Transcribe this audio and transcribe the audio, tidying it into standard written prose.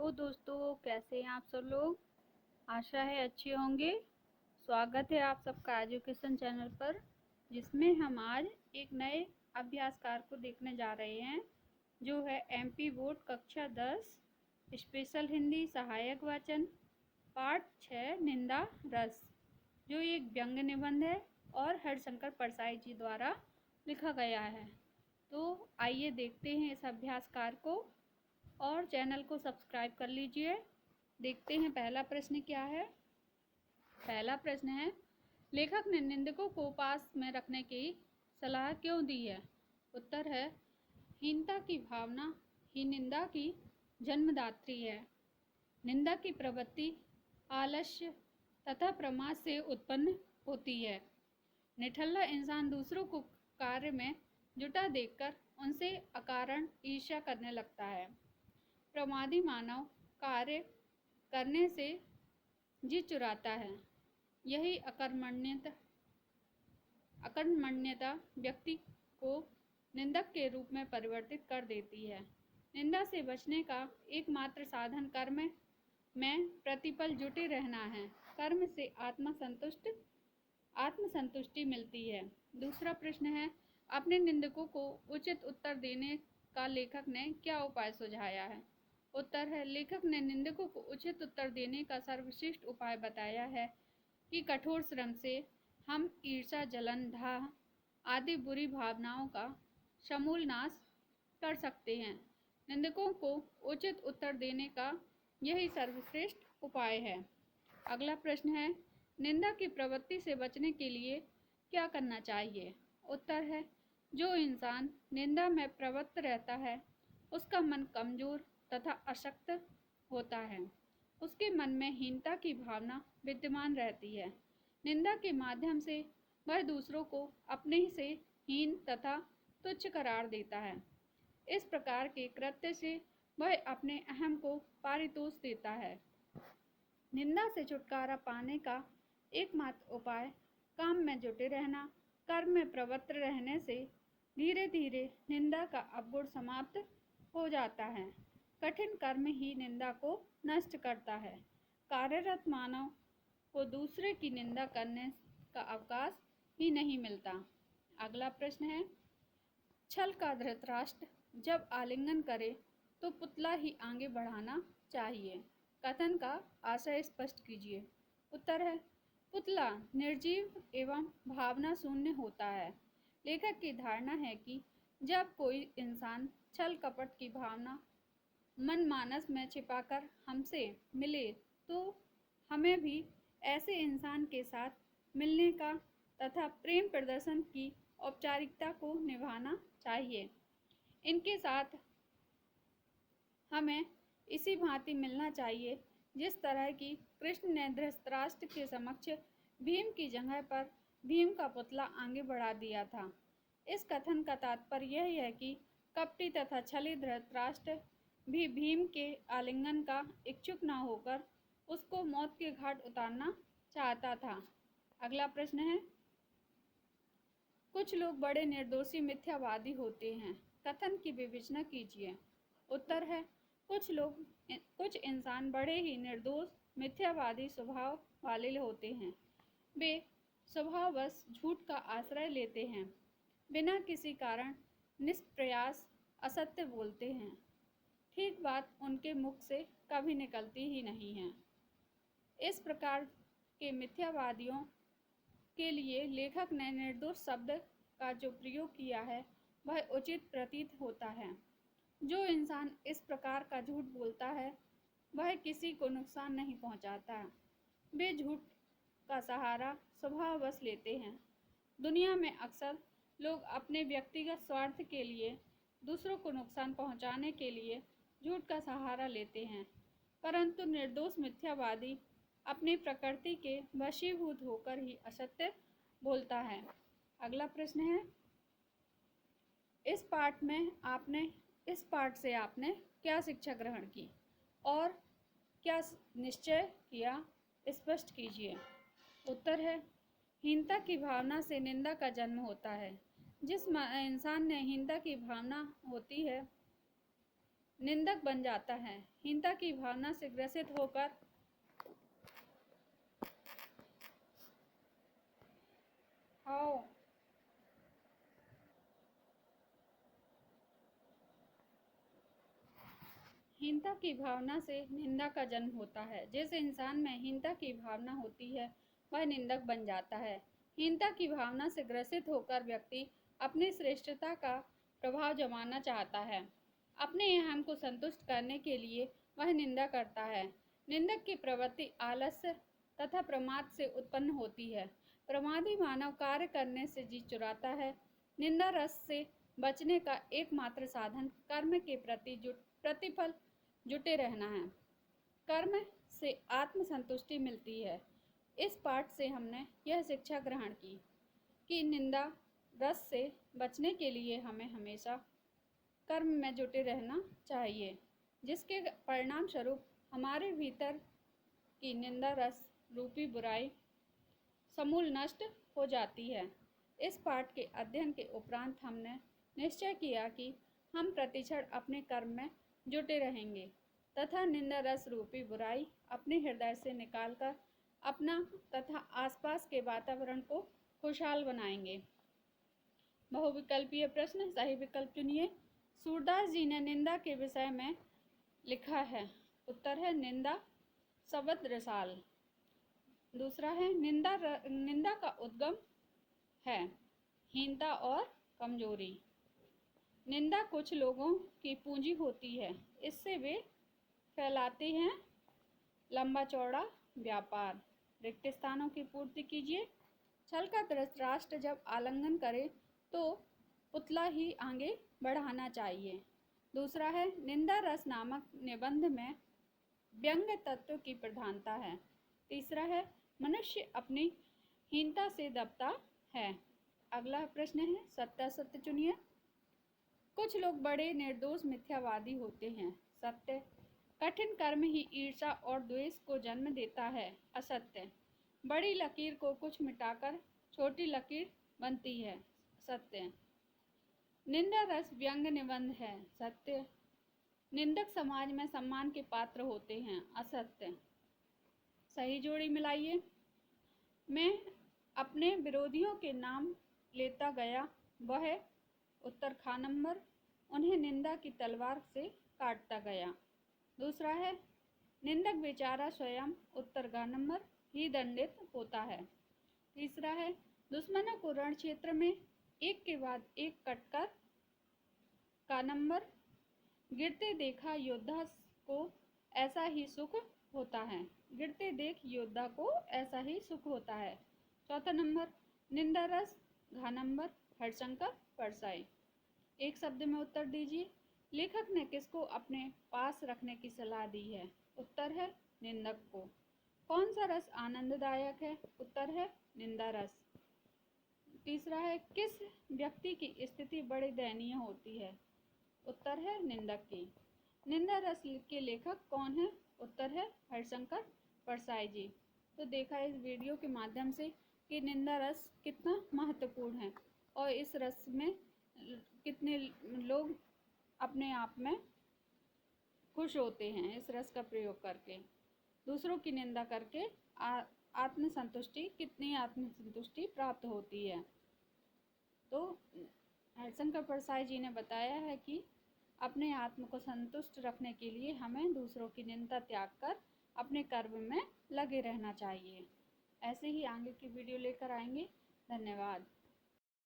Hello दोस्तों, कैसे हैं आप सब लोग। आशा है अच्छे होंगे। स्वागत है आप सबका एजुकेशन चैनल पर, जिसमें हम आज एक नए अभ्यासकार को देखने जा रहे हैं, जो है एमपी बोर्ड कक्षा 10 स्पेशल हिंदी सहायक वाचन पाठ 6 निंदा रस, जो एक व्यंग्य निबंध है और हरिशंकर परसाई जी द्वारा लिखा गया है। तो आइए देखते हैं इस अभ्यासकार को और चैनल को सब्सक्राइब कर लीजिए। देखते हैं पहला प्रश्न क्या है। पहला प्रश्न है, लेखक ने निंदकों को पास में रखने की सलाह क्यों दी है। उत्तर है, हीनता की भावना ही निंदा की जन्मदात्री है। निंदा की प्रवृत्ति आलस्य तथा प्रमाद से उत्पन्न होती है। निठल्ला इंसान दूसरों को कार्य में जुटा देखकर उनसे अकारण ईर्ष्या करने लगता है। प्रमादी मानव कार्य करने से जी चुराता है। यही अकर्मण्यता व्यक्ति को निंदक के रूप में परिवर्तित कर देती है। निंदा से बचने का एकमात्र साधन कर्म में प्रतिपल जुटे रहना है। कर्म से आत्मसंतुष्टि मिलती है। दूसरा प्रश्न है, अपने निंदकों को उचित उत्तर देने का लेखक ने क्या उपाय सुझाया है। उत्तर है, लेखक ने निंदकों को उचित उत्तर देने का सर्वश्रेष्ठ उपाय बताया है कि कठोर श्रम से हम ईर्ष्या, जलन, दाह आदि बुरी भावनाओं का समूल नाश कर सकते हैं। निंदकों को उचित उत्तर देने का यही सर्वश्रेष्ठ उपाय है। अगला प्रश्न है, निंदा की प्रवृत्ति से बचने के लिए क्या करना चाहिए। उत्तर है, जो इंसान निंदा में प्रवृत्त रहता है उसका मन कमजोर तथा अशक्त होता है। उसके मन में हीनता की भावना विद्यमान रहती है। निंदा के माध्यम से वह दूसरों को अपने से हीन तथा तुच्छ करार देता है। इस प्रकार के कृत्य से वह अपने अहम को पारितोष देता है। निंदा से छुटकारा पाने का एकमात्र उपाय काम में जुटे रहना, कर्म में प्रवृत्त रहने से धीरे धीरे निंदा का अवगुण समाप्त हो जाता है। कठिन कर्म ही निंदा को नष्ट करता है। कार्यरत मानव को दूसरे की निंदा करने का अवकाश ही नहीं मिलता। अगला प्रश्न है, छल का धृतराष्ट्र जब आलिंगन करे तो पुतला ही आगे बढ़ाना चाहिए। कथन का आशय स्पष्ट कीजिए। उत्तर है, पुतला निर्जीव एवं भावना शून्य होता है। लेखक की धारणा है कि जब कोई इंसान छल कपट की भावना मन मानस में छिपाकर हमसे मिले तो हमें भी ऐसे इंसान के साथ मिलने का तथा प्रेम प्रदर्शन की औपचारिकता को निभाना चाहिए। इनके साथ हमें इसी भांति मिलना चाहिए जिस तरह की कृष्ण ने धृतराष्ट्र के समक्ष भीम की जगह पर भीम का पुतला आगे बढ़ा दिया था। इस कथन का तात्पर्य यह है कि कपटी तथा छली धृतराष्ट्र भी भीम के आलिंगन का इच्छुक न होकर उसको मौत के घाट उतारना चाहता था। अगला प्रश्न है, कुछ लोग बड़े निर्दोषी मिथ्यावादी होते हैं। कथन की विवेचना कीजिए। उत्तर है, कुछ इंसान बड़े ही निर्दोष मिथ्यावादी स्वभाव वाले होते हैं। वे स्वभाववश झूठ का आश्रय लेते हैं, बिना किसी कारण निष्प्रयास असत्य बोलते हैं। ठीक बात उनके मुख से कभी निकलती ही नहीं है। इस प्रकार के मिथ्यावादियों के लिए लेखक ने निर्दोष शब्द का जो प्रयोग किया है वह उचित प्रतीत होता है। जो इंसान इस प्रकार का झूठ बोलता है वह किसी को नुकसान नहीं पहुंचाता। वे झूठ का सहारा स्वभाववश लेते हैं। दुनिया में अक्सर लोग अपने व्यक्तिगत स्वार्थ के लिए दूसरों को नुकसान पहुंचाने के लिए झूठ का सहारा लेते हैं, परंतु निर्दोष मिथ्यावादी अपनी प्रकृति के वशीभूत होकर ही असत्य बोलता है। अगला प्रश्न है, इस पाठ से आपने क्या शिक्षा ग्रहण की और क्या निश्चय किया, स्पष्ट कीजिए। उत्तर है, हीनता की भावना से निंदा का जन्म होता है। जिस इंसान ने हीनता की भावना होती है निंदक बन जाता है। हीनता की भावना से ग्रसित होकर हीनता की भावना से निंदा का जन्म होता है। जिस इंसान में हीनता की भावना होती है वह निंदक बन जाता है। हीनता की भावना से ग्रसित होकर व्यक्ति अपनी श्रेष्ठता का प्रभाव जमाना चाहता है। अपने अहम को संतुष्ट करने के लिए वह निंदा करता है। निंदक की प्रवृत्ति आलस्य तथा प्रमाद से उत्पन्न होती है। प्रमादी मानव कार्य करने से जी चुराता है। निंदा रस से बचने का एकमात्र साधन कर्म के प्रति प्रतिफल जुटे रहना है। कर्म से आत्म संतुष्टि मिलती है। इस पाठ से हमने यह शिक्षा ग्रहण की कि निंदा रस से बचने के लिए हमें हमेशा कर्म में जुटे रहना चाहिए, जिसके परिणाम स्वरूप हमारे भीतर की निंदा रस रूपी बुराई समूल नष्ट हो जाती है। इस पाठ के अध्ययन के उपरांत हमने निश्चय किया कि हम प्रतिक्षण अपने कर्म में जुटे रहेंगे तथा निंदा रस रूपी बुराई अपने हृदय से निकालकर अपना तथा आसपास के वातावरण को खुशहाल बनाएंगे। बहुविकल्पीय प्रश्न, सही विकल्प चुनिए। सूरदास जी ने निंदा के विषय में लिखा है। उत्तर है निंदा शब्द रसाल। दूसरा है निंदा का उद्गम है हीनता और कमजोरी। निंदा कुछ लोगों की पूंजी होती है, इससे वे फैलाते हैं लंबा चौड़ा व्यापार। रिक्त स्थानों की पूर्ति कीजिए। छल का धृतराष्ट्र जब आलिंगन करे तो पुतला ही आगे बढ़ाना चाहिए। दूसरा है निंदा रस नामक निबंध में व्यंग्य तत्व की प्रधानता है। तीसरा है मनुष्य अपनी हीनता से दबता है। अगला प्रश्न है सत्यासत्य चुनिए। कुछ लोग बड़े निर्दोष मिथ्यावादी होते हैं। सत्य, कठिन कर्म ही ईर्ष्या और द्वेष को जन्म देता है। असत्य, बड़ी लकीर को कुछ मिटाकर छोटी लकीर बनती है। सत्य, निंदा रस व्यंग्य निबंध है। सत्य, निंदक समाज में सम्मान के पात्र होते हैं। असत्य। सही जोड़ी मिलाइए। मैं अपने विरोधियों के नाम लेता गया, वह उत्तर ख नंबर। उन्हें निंदा की तलवार से काटता गया। दूसरा है निंदक बेचारा स्वयं, उत्तर ग नंबर, ही दंडित होता है। तीसरा है दुश्मनों को रण क्षेत्र में एक के बाद एक कटकर का नंबर। गिरते देखा योद्धा को ऐसा ही सुख होता है। गिरते देख योद्धा को ऐसा ही सुख होता है। चौथा नंबर निंदा रस घ नंबर, हरिशंकर परसाई। एक शब्द में उत्तर दीजिए। लेखक ने किसको अपने पास रखने की सलाह दी है? उत्तर है निंदक को। कौन सा रस आनंददायक है? उत्तर है निंदा रस। तीसरा है किस व्यक्ति की स्थिति बड़ी दयनीय होती है? उत्तर है निंदक की। निंदा रस के लेखक कौन है? उत्तर है हरिशंकर परसाई जी। तो देखा इस वीडियो के माध्यम से कि निंदा रस कितना महत्वपूर्ण है और इस रस में कितने लोग अपने आप में खुश होते हैं इस रस का प्रयोग करके। दूसरों की निंदा करके कितनी आत्मसंतुष्टि प्राप्त होती है। तो हरिशंकर परसाई जी ने बताया है कि अपने आत्म को संतुष्ट रखने के लिए हमें दूसरों की निंदा त्याग कर अपने कर्म में लगे रहना चाहिए। ऐसे ही आगे की वीडियो लेकर आएंगे। धन्यवाद।